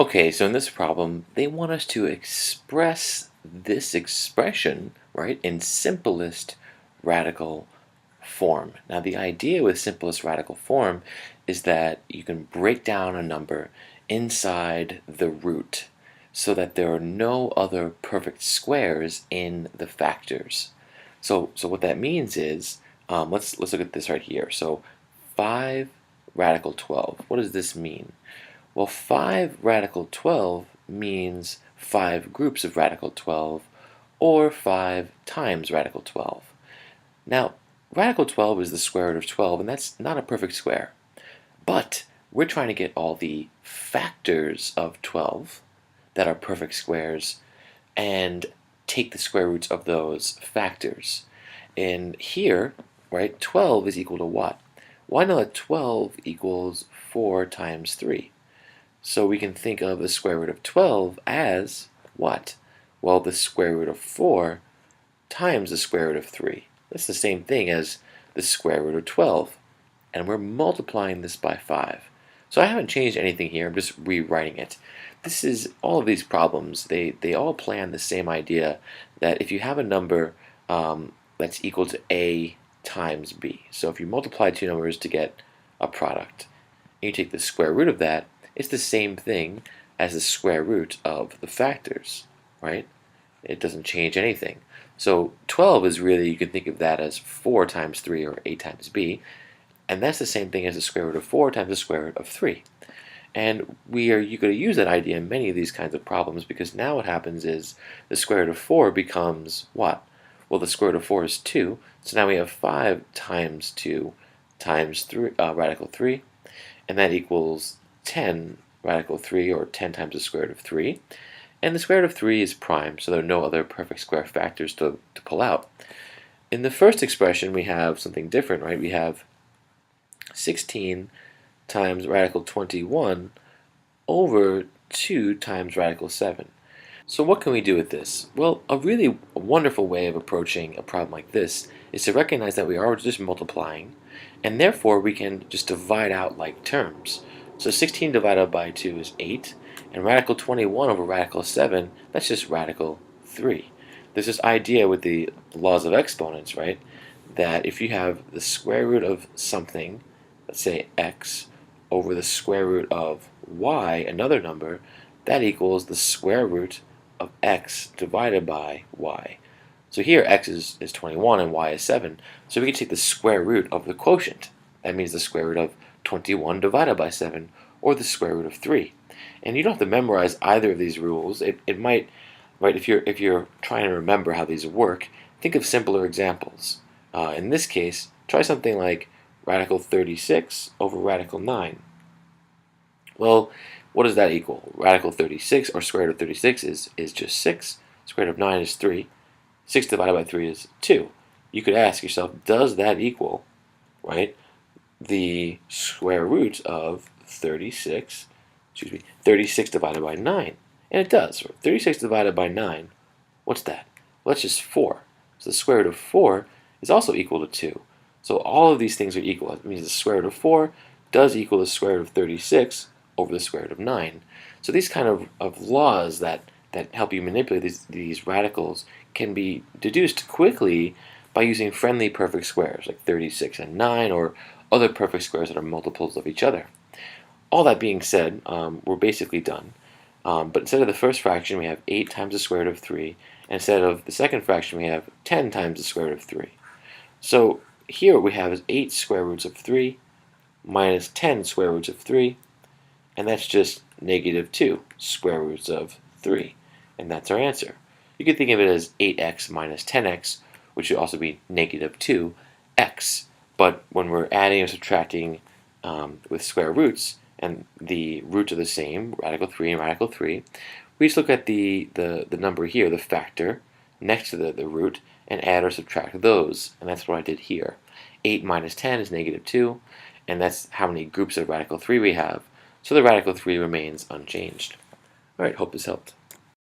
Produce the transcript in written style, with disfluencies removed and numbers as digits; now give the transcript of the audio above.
Okay, so in this problem, they want us to express this expression, right, in simplest radical form. Now, the idea with simplest radical form is that you can break down a number inside the root so that there are no other perfect squares in the factors. So what that means is, let's look at this right here. So 5 radical 12. What does this mean? Well, 5 radical 12 means 5 groups of radical 12, or 5 times radical 12. Now, radical 12 is the square root of 12, and that's not a perfect square. But we're trying to get all the factors of 12 that are perfect squares and take the square roots of those factors. And here, right, 12 is equal to what? Well, I know that 12 equals 4 times 3. So we can think of the square root of 12 as what? Well, the square root of 4 times the square root of 3. That's the same thing as the square root of 12. And we're multiplying this by 5. So I haven't changed anything here, I'm just rewriting it. This is, all of these problems, they all play on the same idea that if you have a number that's equal to A times B. So if you multiply two numbers to get a product, and you take the square root of that, it's the same thing as the square root of the factors, right? It doesn't change anything. So 12 is really, you can think of that as 4 times 3, or A times B, and that's the same thing as the square root of 4 times the square root of 3. And you could use that idea in many of these kinds of problems, because now what happens is the square root of 4 becomes what? Well, the square root of 4 is 2, so now we have 5 times 2 times 3, radical 3, and that equals 10 radical 3, or 10 times the square root of 3. And the square root of 3 is prime, so there are no other perfect square factors to pull out. In the first expression, we have something different, right? We have 16 times radical 21 over 2 times radical 7. So what can we do with this? Well, a really wonderful way of approaching a problem like this is to recognize that we are just multiplying, and therefore we can just divide out like terms. So 16 divided by 2 is 8, and radical 21 over radical 7, that's just radical 3. There's this idea with the laws of exponents, right, that if you have the square root of something, let's say x, over the square root of y, another number, that equals the square root of x divided by y. So here x is 21 and y is 7, so we can take the square root of the quotient. That means the square root of 21 divided by 7, or the square root of 3. And you don't have to memorize either of these rules. It might, right, if you're trying to remember how these work, think of simpler examples. In this case, try something like radical 36 over radical 9. Well, what does that equal? Radical 36, or square root of 36, is just 6. Square root of 9 is 3. 6 divided by 3 is 2. You could ask yourself, does that equal, right, the square root of 36 divided by 9? And it does. 36 divided by 9, what's that? Well, that's just 4. So the square root of 4 is also equal to 2. So all of these things are equal. That means the square root of 4 does equal the square root of 36 over the square root of 9. So these kind of laws that help you manipulate these radicals can be deduced quickly by using friendly perfect squares like 36 and 9, or other perfect squares that are multiples of each other. All that being said, we're basically done. But instead of the first fraction, we have 8 times the square root of 3. And instead of the second fraction, we have 10 times the square root of 3. So here what we have is 8 square roots of 3 minus 10 square roots of 3. And that's just negative 2 square roots of 3. And that's our answer. You could think of it as 8x minus 10x, which would also be negative 2x. But when we're adding or subtracting with square roots, and the roots are the same, radical 3 and radical 3, we just look at the number here, the factor, next to the root, and add or subtract those. And that's what I did here. 8 minus 10 is negative 2, and that's how many groups of radical 3 we have. So the radical 3 remains unchanged. All right, hope this helped.